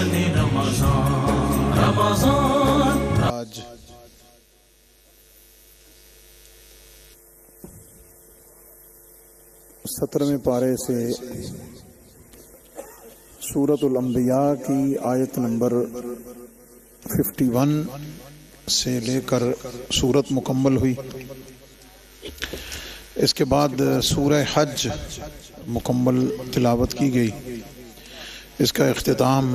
ماہ رمضان آج سترویں پارے سے سورۃ الانبیاء کی آیت نمبر 51 سے لے کر سورت مکمل ہوئی۔ اس کے بعد سورہ حج مکمل تلاوت کی گئی۔ اس کا اختتام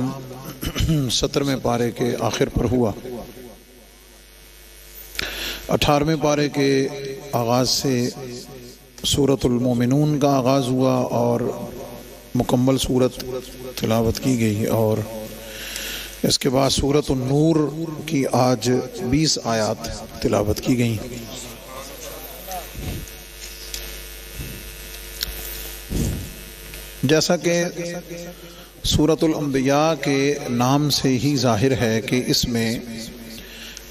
17ویں پارے کے آخر پر ہوا۔ 18ویں پارے کے آغاز سے سورۃ المومنون کا آغاز ہوا اور مکمل سورت تلاوت کی گئی، اور اس کے بعد سورۃ النور کی آج 20 آیات تلاوت کی گئیں۔ جیسا کہ سورۃ الانبیاء کے نام سے ہی ظاہر ہے کہ اس میں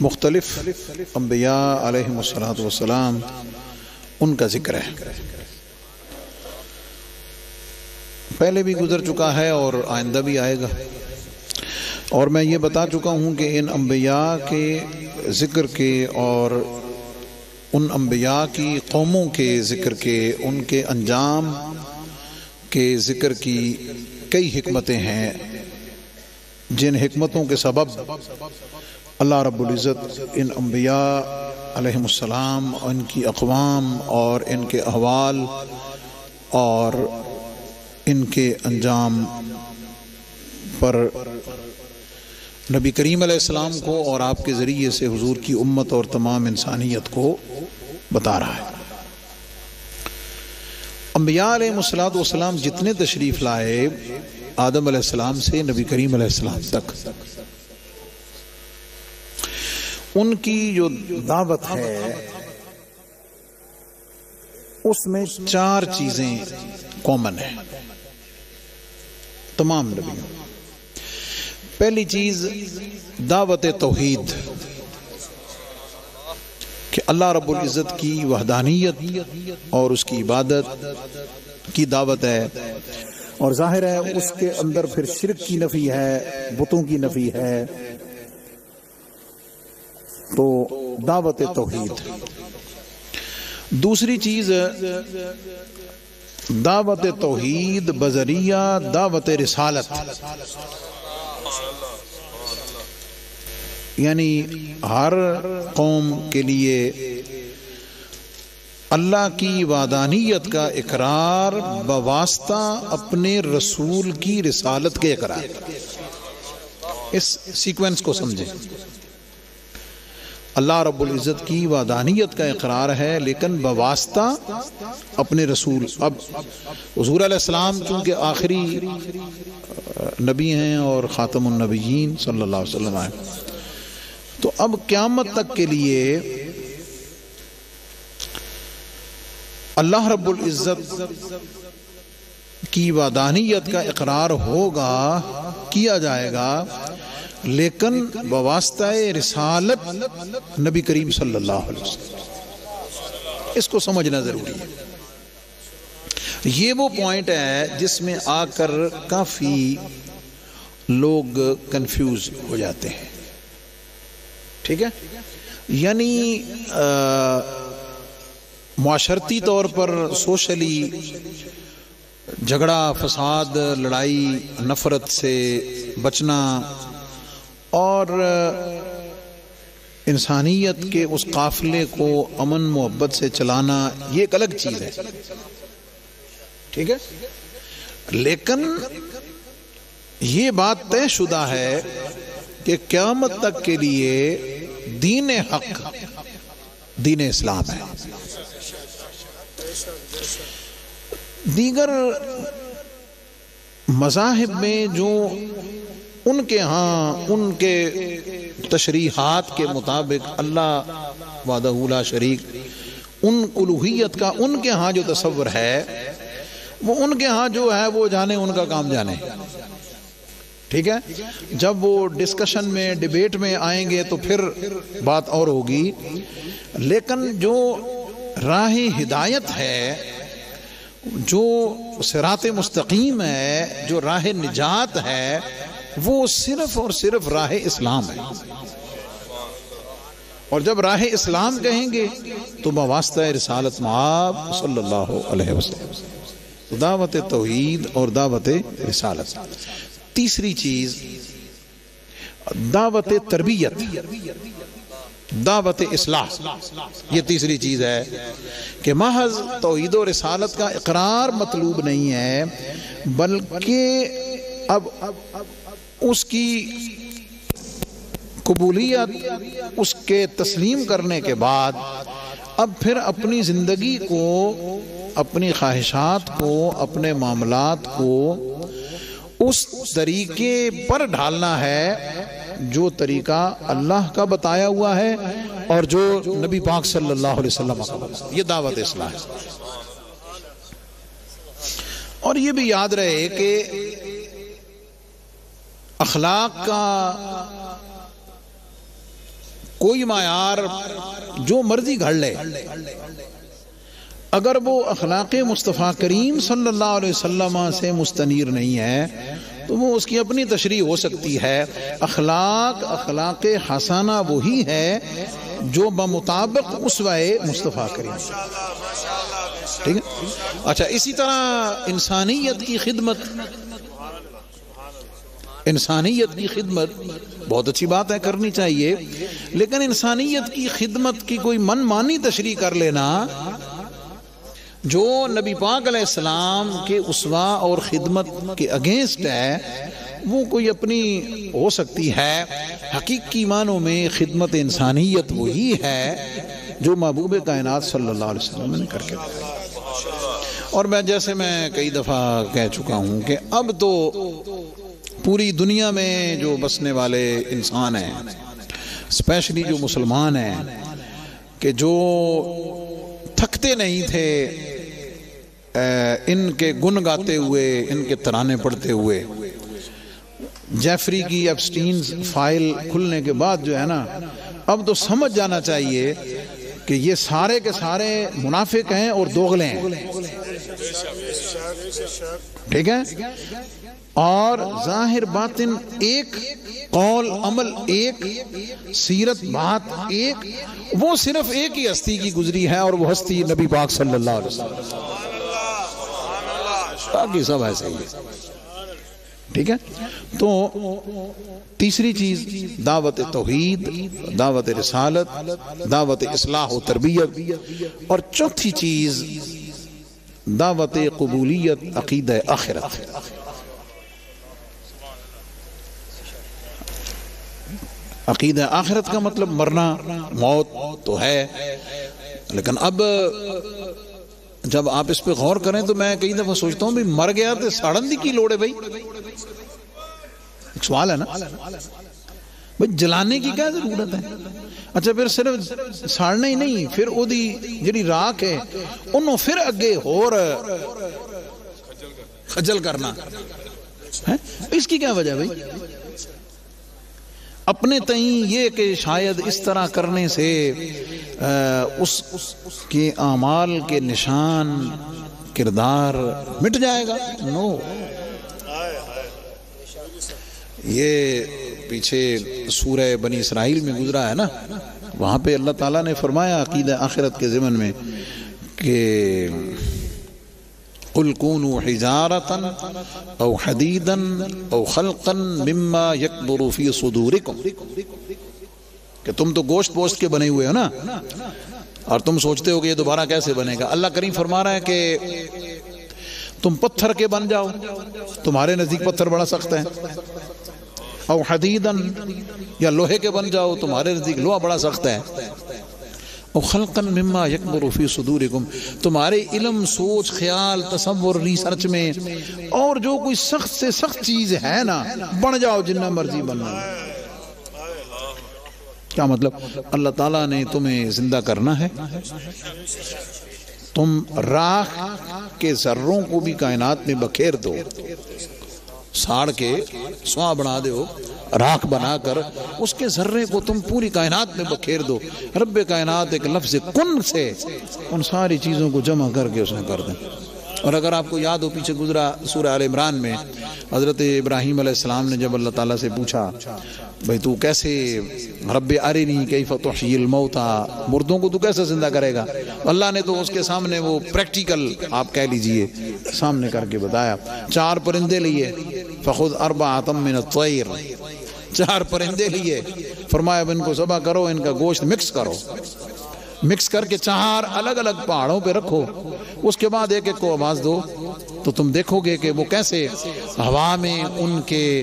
مختلف انبیاء علیہم السلام ان کا ذکر ہے۔ پہلے بھی گزر چکا ہے اور آئندہ بھی آئے گا، اور میں یہ بتا چکا ہوں کہ ان انبیاء کے ذکر کے اور ان انبیاء کی قوموں کے ذکر کے، ان کے انجام کے ذکر کی کئی حکمتیں ہیں، جن حکمتوں کے سبب اللہ رب العزت ان انبیاء علیہم السلام، ان کی اقوام اور ان کے احوال اور ان کے انجام پر نبی کریم علیہ السلام کو اور آپ کے ذریعے سے حضور کی امت اور تمام انسانیت کو بتا رہا ہے۔ انبیاء علیہ السلام جتنے تشریف لائے، آدم علیہ السلام سے نبی کریم علیہ السلام تک، ان کی جو دعوت ہے اس میں 4 چیزیں کامن ہیں تمام نبیوں۔ پہلی چیز دعوت توحید، کہ اللہ رب العزت کی وحدانیت اور اس کی عبادت کی دعوت ہے، اور ظاہر ہے اس کے اندر پھر شرک کی نفی ہے، بتوں کی نفی ہے، تو دعوت توحید۔ دوسری چیز دعوت توحید بذریعہ دعوت رسالت، یعنی ہر قوم کے لیے اللہ کی وحدانیت کا اقرار بواسطہ اپنے رسول کی رسالت کے اقرار۔ اس سیکوینس کو سمجھیں، اللہ رب العزت کی وحدانیت کا اقرار ہے لیکن بواسطہ اپنے رسول۔ اب حضور علیہ السلام چونکہ آخری نبی ہیں اور خاتم النبیین صلی اللہ علیہ وسلم ہیں، تو اب قیامت تک کے لیے اللہ رب العزت کی وحدانیت کا اقرار ہوگا، کیا جائے گا، لیکن بواسطہ رسالت نبی کریم صلی اللہ علیہ وسلم۔ اس کو سمجھنا ضروری ہے۔ یہ وہ پوائنٹ ہے جس میں آ کر کافی لوگ کنفیوز ہو جاتے ہیں، ٹھیک ہے؟ یعنی معاشرتی طور پر سوشلی جھگڑا، فساد، لڑائی، نفرت سے بچنا اور انسانیت کے اس قافلے کو امن محبت سے چلانا، یہ ایک الگ چیز ہے، ٹھیک ہے؟ لیکن یہ بات طے شدہ ہے کہ قیامت تک کے لیے دین حق دین اسلام ہے۔ دیگر مذاہب میں جو ان کے ہاں ان کے تشریحات کے مطابق اللہ وحدہ لا شریک، ان الوہیت کا ان کے ہاں جو تصور ہے، وہ ان کے ہاں جو ہے وہ جانے، ان کا کام جانے، ٹھیک ہے؟ جب وہ ڈسکشن میں، ڈیبیٹ میں آئیں گے تو پھر بات اور ہوگی، لیکن جو راہ ہدایت ہے، جو صراط مستقیم ہے، جو راہ نجات ہے، وہ صرف اور صرف راہ اسلام ہے. اور جب راہ اسلام کہیں گے تو بواسطہ رسالت مآب صلی اللہ علیہ وسلم، دعوت توحید اور دعوت رسالت. تیسری چیز دعوت تربیت، دعوت اصلاح. یہ تیسری چیز ہے کہ محض توحید و رسالت کا اقرار مطلوب نہیں ہے، بلکہ اب اس کی قبولیت، اس کے تسلیم کرنے کے بعد اب پھر اپنی زندگی کو، اپنی خواہشات کو، اپنے معاملات کو اس طریقے پر ڈھالنا ہے جو طریقہ اللہ کا بتایا ہوا ہے اور جو نبی پاک صلی اللہ علیہ وسلم کا بتایا. یہ دعوت اصلاح ہے. اور یہ بھی یاد رہے کہ اخلاق کا کوئی معیار جو مرضی گھڑ لے، اگر وہ اخلاق مصطفیٰ کریم صلی اللہ علیہ وسلم سے مستنیر نہیں ہے تو وہ اس کی اپنی تشریح ہو سکتی ہے. اخلاق حسنہ وہی ہے جو بمطابق اسوہ مصطفیٰ کریم. ٹھیک ہے. اچھا، اسی طرح انسانیت کی خدمت بہت اچھی بات ہے، کرنی چاہیے، لیکن انسانیت کی خدمت کی کوئی من مانی تشریح کر لینا جو نبی پاک علیہ السلام کے اسوہ اور خدمت کے اگینسٹ ہے، وہ کوئی اپنی ہو سکتی ہے. حقیقی معنوں میں خدمت انسانیت وہی ہے جو محبوب کائنات صلی اللہ علیہ وسلم نے کر کے دکھائی. اور جیسے میں کئی دفعہ کہہ چکا ہوں کہ اب تو پوری دنیا میں جو بسنے والے انسان ہیں، اسپیشلی جو مسلمان ہیں، کہ جو تھکتے نہیں تھے ان کے گن گاتے ہوئے، ان کے ترانے پڑھتے ہوئے. جیفری کی ایپسٹینز فائل کھلنے کے بعد جو ہے نا، اب تو سمجھ جانا چاہیے کہ یہ سارے کے سارے منافق ہیں اور دوغلے ہیں. ٹھیک ہے. اور ظاہر باطن ایک، قول عمل ایک، سیرت بات ایک، وہ صرف ایک ہی ہستی کی گزری ہے اور وہ ہستی نبی پاک صلی اللہ علیہ وسلم. باقی سب ایسے ہی ہے. ٹھیک ہے. تو تیسری چیز دعوت توحید، دعوت رسالت، دعوت اصلاح و تربیت. اور چوتھی چیز دعوت قبولیت، عقیدہ آخرت. عقیدہ آخرت کا مطلب مرنا، موت تو ہے، لیکن اب جب آپ اس پہ غور کریں تو میں کئی دفعہ سوچتا ہوں بھی مر گیا تو ساڑن دی کی لوڑ ہے بھائی. ایک سوال ہے نا بھائی، جلانے کی کیا ضرورت ہے؟ اچھا، پھر صرف ساڑنا ہی نہیں، پھر وہ دی جڑی راکھ ہے انہوں پھر اگے اور خجل کرنا ہے. اس کی کیا وجہ بھائی؟ اپنے تئیں یہ کہ شاید اس طرح کرنے سے اس کے اعمال کے نشان، کردار مٹ جائے گا. نو، یہ پیچھے سورہ بنی اسرائیل میں گزرا ہے نا، وہاں پہ اللہ تعالیٰ نے فرمایا عقیدہ آخرت کے ضمن میں کہ قُلْ كُونُوا حِجَارَةً أَوْ حَدِيدًا أَوْ خَلْقًا مِمَّا يَكْبُرُ فِي صُدُورِكُمْ، کہ تم تو گوشت پوشت کے بنے ہوئے ہو نا، اور تم سوچتے ہو کہ یہ دوبارہ کیسے بنے گا. اللہ کریم فرما رہا ہے کہ تم پتھر کے بن جاؤ، تمہارے نزدیک پتھر بڑا سخت ہے. او حدیدن، یا لوہے کے بن جاؤ، تمہارے نزدیک لوہا بڑا سخت ہے. او خلقا مما یکبر فی صدورکم، تمہارے علم، سوچ، خیال، تصور، ریسرچ میں اور جو کوئی سخت سے سخت چیز ہے نا، بن جاؤ جنہ مرضی بننا. کیا مطلب؟ اللہ تعالیٰ نے تمہیں زندہ کرنا ہے، تم راکھ کے ذروں کو بھی کائنات میں بکھیر دو، ساڑ کے سواں بنا دو، راکھ بنا کر اس کے ذرے کو تم پوری کائنات میں بکھیر دو. رب کائنات ایک لفظ کن سے ان ساری چیزوں کو جمع کر کے اس نے کر دیں. اور اگر آپ کو یاد ہو، پیچھے گزرا سورہ آل عمران میں حضرت ابراہیم علیہ السلام نے جب اللہ تعالیٰ سے پوچھا بھئی تو کیسے رب ارنی کیف تحیی الموتى، مردوں کو تو کیسے زندہ کرے گا؟ اللہ نے تو اس کے سامنے وہ پریکٹیکل آپ کہہ لیجئے سامنے کر کے بتایا. 4 پرندے لیے، فخذ 4 من الطیر، 4 پرندے لیے، فرمایا اب ان کو ذبح کرو، ان کا گوشت مکس کرو، مکس کر کے 4 الگ الگ پہاڑوں پہ رکھو، اس کے بعد ایک ایک کو آواز دو تو تم دیکھو گے کہ وہ کیسے ہوا میں ان کے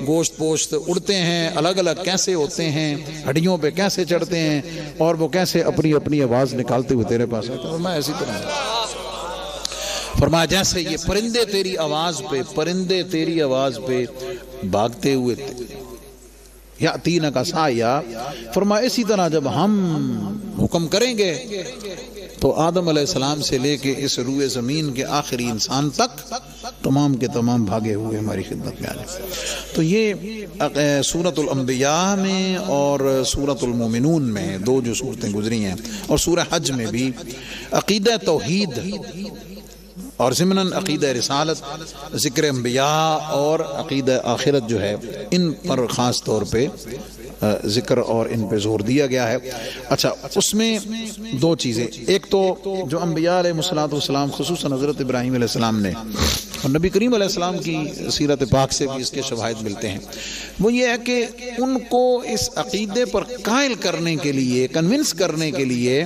گوشت پوشت اڑتے ہیں، الگ الگ کیسے ہوتے ہیں، ہڈیوں پہ کیسے چڑھتے ہیں، اور وہ کیسے اپنی اپنی آواز نکالتے ہوئے تیرے پاس آتے ہیں. میں ایسی طرح فرمایا جیسے یہ پرندے تیری آواز پہ بھاگتے ہوئے یاتین کا سایہ، فرمایا اسی طرح جب ہم حکم کریں گے تو آدم علیہ السلام سے لے کے اس روئے زمین کے آخری انسان تک تمام کے تمام بھاگے ہوئے ہماری خدمت میں آ جائیں. تو یہ سورۃ الانبیاء میں اور سورۃ المومنون میں 2 جو صورتیں گزری ہیں، اور سورہ حج میں بھی عقیدہ توحید اور ضمناً عقیدہ رسالت، ذکر انبیاء اور عقیدہ آخرت جو ہے ان پر خاص طور پہ ذکر اور ان پہ زور دیا گیا ہے. اچھا، اس میں 2 چیزیں، ایک تو جو انبیاء علیہ السلام خصوصاً حضرت ابراہیم علیہ السلام نے اور نبی کریم علیہ السلام کی سیرت پاک سے بھی اس کے شواہد ملتے ہیں، وہ یہ ہے کہ ان کو اس عقیدے پر قائل کرنے کے لیے، کنونس کرنے کے لیے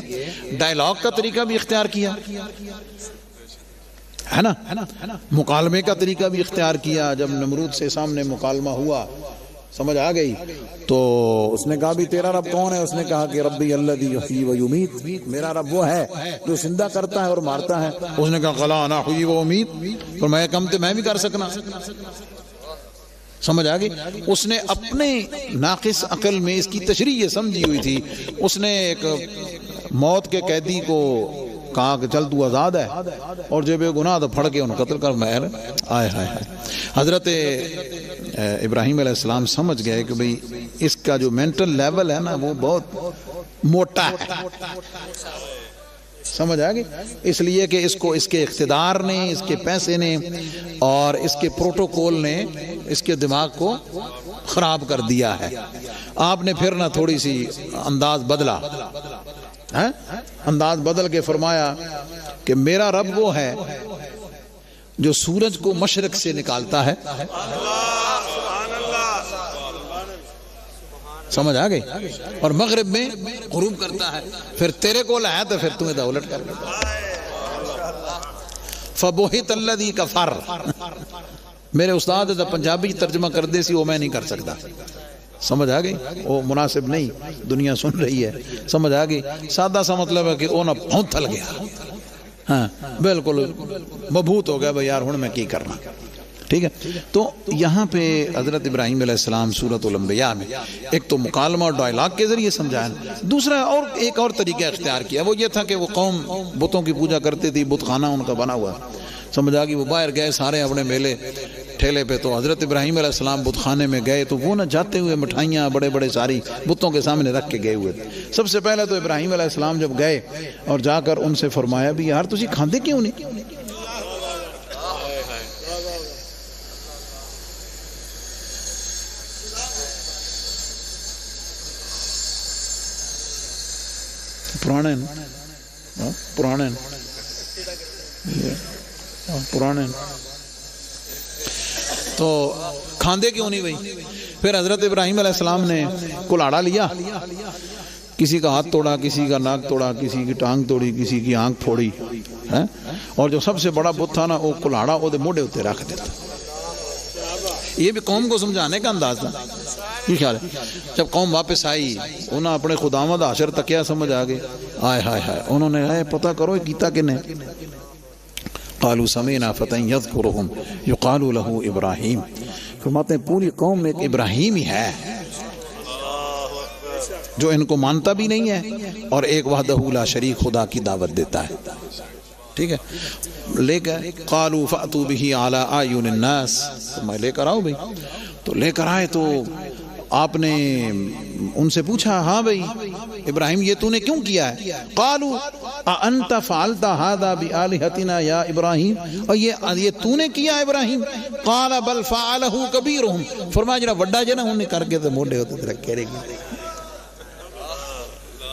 ڈائلاگ کا طریقہ بھی اختیار کیا ہے نا، مکالمے کا طریقہ بھی اختیار کیا. جب نمرود سے سامنے مکالمہ ہوا، سمجھ آ گئی، تو اس نے کہا بھی تیرا رب کون ہے؟ اس نے کہا کہ ربی الذی یحیی و یمیت، میرا رب وہ ہے جو زندہ کرتا ہے اور مارتا ہے. اس نے کہا قلا انا احیی و امیت، اور میں کم تے میں بھی کر سکنا. سمجھ آ گئی. اس نے اپنے ناقص عقل میں اس کی تشریح یہ سمجھی ہوئی تھی. اس نے ایک موت کے قیدی کو کہا کہ چل تو آزاد ہے، اور جو بے گناہ تو پھڑ کے ان قتل کر. مہر آئے ہائے ہائے. حضرت ابراہیم علیہ السلام سمجھ گئے کہ بھئی اس کا جو مینٹل لیول ہے نا وہ بہت موٹا ہے. سمجھ آ گئی. اس لیے کہ اس کو اس کے اقتدار نے، اس کے پیسے نے اور اس کے پروٹوکول نے اس کے دماغ کو خراب کر دیا ہے. آپ نے پھر نہ تھوڑی سی انداز بدلا، انداز بدل کے فرمایا کہ میرا رب وہ ہے جو سورج کو مشرق سے نکالتا ہے. سمجھ آ گئی. اور مغرب میں غروب کرتا ہے. پھر تیرے کو ہے تو پھر تمہیں دولت کر لیتا. فبہت الذی کفر. میرے استاد دا پنجابی ترجمہ کر دے سی وہ میں نہیں کر سکتا. سمجھ آ گئی. وہ مناسب نہیں، دنیا سن رہی ہے. سمجھ آ گئی. سادہ سا مطلب ہے کہ وہ نہ پھونت تھل گیا، ہاں بالکل مبہوت ہو گیا بھئی یار ہن میں کی کرنا. ٹھیک ہے. تو یہاں پہ حضرت ابراہیم علیہ السلام سورۃ الانبیاء میں ایک تو مکالمہ اور ڈائلاگ کے ذریعے سمجھایا، دوسرا اور ایک اور طریقہ اختیار کیا. وہ یہ تھا کہ وہ قوم بتوں کی پوجا کرتی تھی، بت خانہ ان کا بنا ہوا. سمجھ آ گئی. وہ باہر گئے سارے اپنے میلے ٹھیلے پہ، تو حضرت ابراہیم علیہ السلام بت خانے میں گئے تو وہ نہ جاتے ہوئے مٹھائیاں بڑے بڑے ساری بتوں کے سامنے رکھ کے گئے ہوئے تھے. سب سے پہلے تو ابراہیم علیہ السلام جب گئے اور جا کر ان سے فرمایا بھی یار تسی کھاندے کیوں نہیں؟ پرانے تو کھاندے کیوں نہیں بھائی؟ پھر حضرت ابراہیم علیہ السلام نے کلاڑا لیا، کسی کا ہاتھ توڑا، کسی کا ناک توڑا، کسی کی ٹانگ توڑی، کسی کی آنکھ پھوڑی، اور جو سب سے بڑا بت تھا نا وہ کلاڑا وہ موڑے ہوتے رکھ دیتا. یہ بھی قوم کو سمجھانے کا انداز تھا. یہ خیال ہے. جب قوم واپس آئی انہوں اپنے خداوند حشر تک کیا سمجھ آ گئی. آئے ہائے ہائے. انہوں نے پتہ کرو کیتا کہ نہیں. قالوا سمعنا فتى يذكرهم يقال له ابراہیم. فرماتے ہیں پوری قوم میں ایک ابراہیم ہی ہے جو ان کو مانتا بھی نہیں ہے اور ایک وحدہ لا شریک خدا کی دعوت دیتا ہے. ٹھیک ہے. لے کر قالوا فأتوا به على اعین الناس. میں لے کر آؤ بھائی. تو لے کر آئے تو آپ نے ان سے پوچھا ہاں بھائی ابراہیم یہ تو نے کیوں کیا ہے؟ قالوا اانت فعلت هذا بآلهتنا یا ابراہیم، اور یہ تو نے کیا ابراہیم؟ قال بل فعله كبيرهم، فرمایا جڑا بڑا جے نا انہیں کر کے تو موڈے ہوتے تیرا کہہ رہے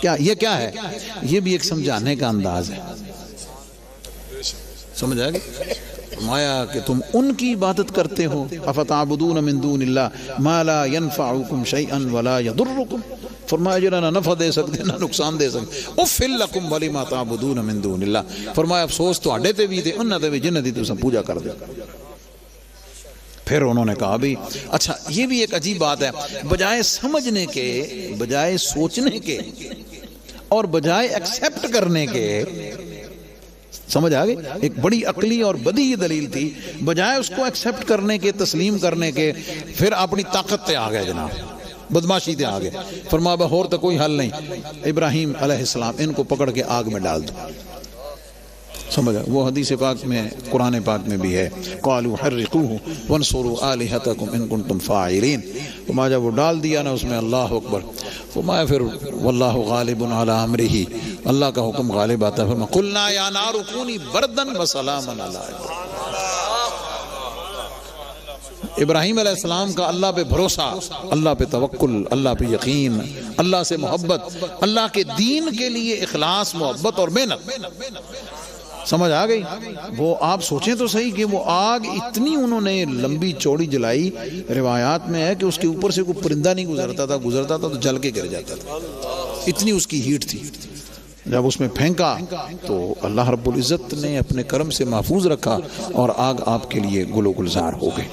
کیا یہ کیا ہے؟ یہ بھی ایک سمجھانے کا انداز ہے، سمجھ آئے گا؟ فرمایا کہ تم ان کی عبادت کرتے ہو، افتعبدون من دون اللہ ما لا ينفعكم شيئا ولا يضركم، فرمایا جنہاں نہ نفع دے سکتے نہ نقصان دے سکتے، اُفِّل لَكُمْ وَلِمَا تَعْبُدُونَ مِن دُونِ اللَّهِ، فرمایا افسوس تو اڈے تے بھی دے انہاں تے بھی جنہ دی تساں پوجا کر دے۔ پھر انہوں نے کہا بھی اچھا یہ بھی ایک عجیب بات ہے، بجائے سمجھنے کے، بجائے سوچنے کے اور بجائے ایکسیپٹ کرنے کے، سمجھ آگئی؟ ایک بڑی عقلی اور بدیہی دلیل تھی، بجائے اس کو ایکسیپٹ کرنے کے، تسلیم کرنے کے، پھر اپنی طاقت تے آ گئے جناب، بدماشی تے آ گئے، فرمایا اور تو کوئی حل نہیں، ابراہیم علیہ السلام ان کو پکڑ کے آگ میں ڈال دو، سمجھا؟ وہ حدیث پاک میں، قرآن پاک میں بھی ہے، قالوا حرقوه وانصروا آلهتكم ان کنتم فاعلین، فرمایا جب وہ ڈال دیا نا اس میں، اللہ اکبر، فرمایا پھر واللہ غالب علی امرہ، اللہ کا حکم غالب آتا ہے، فرمایا قلنا یا نار کونی بردا وسلاما علی ابراہیم علیہ السلام کا اللہ پہ بھروسہ، اللہ پہ توکل، اللہ پہ یقین، اللہ سے محبت، اللہ کے دین کے لیے اخلاص، محبت اور محنت، سمجھ آ گئی؟ وہ آپ سوچیں تو صحیح کہ وہ آگ اتنی انہوں نے لمبی چوڑی جلائی، روایات میں ہے کہ اس کے اوپر سے کوئی پرندہ نہیں گزرتا تھا تو جل کے گر جاتا تھا، اتنی اس کی ہیٹ تھی۔ جب اس میں پھینکا تو اللہ رب العزت نے اپنے کرم سے محفوظ رکھا اور آگ آپ کے لیے گل و گلزار ہو گئے۔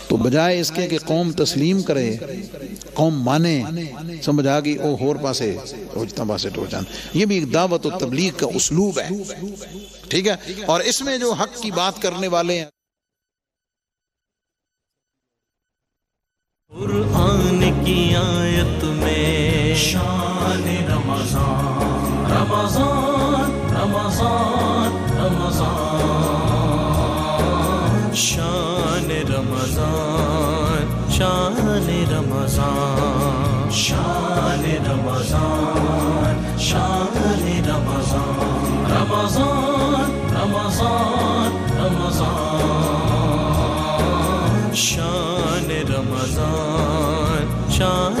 تو بجائے اس کے کہ قوم تسلیم کرے، قوم مانے، سمجھ آگئی، او ہور پاسے روجتا پاسے ٹوچان، یہ بھی ایک دعوت و تبلیغ کا اسلوب ہے، ٹھیک ہے؟ اور اس میں جو حق کی بات کرنے والے ہیں، قرآن کی آیت میں شان رمضان، رمضان رمضان رمضان، شان رمضان، شان رمضان، شان رمضان، شان رمضان، رمضان رمضان رمضان، شان رمضان، شان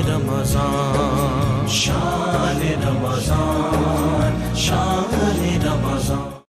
رمضان، شان رمضان، شان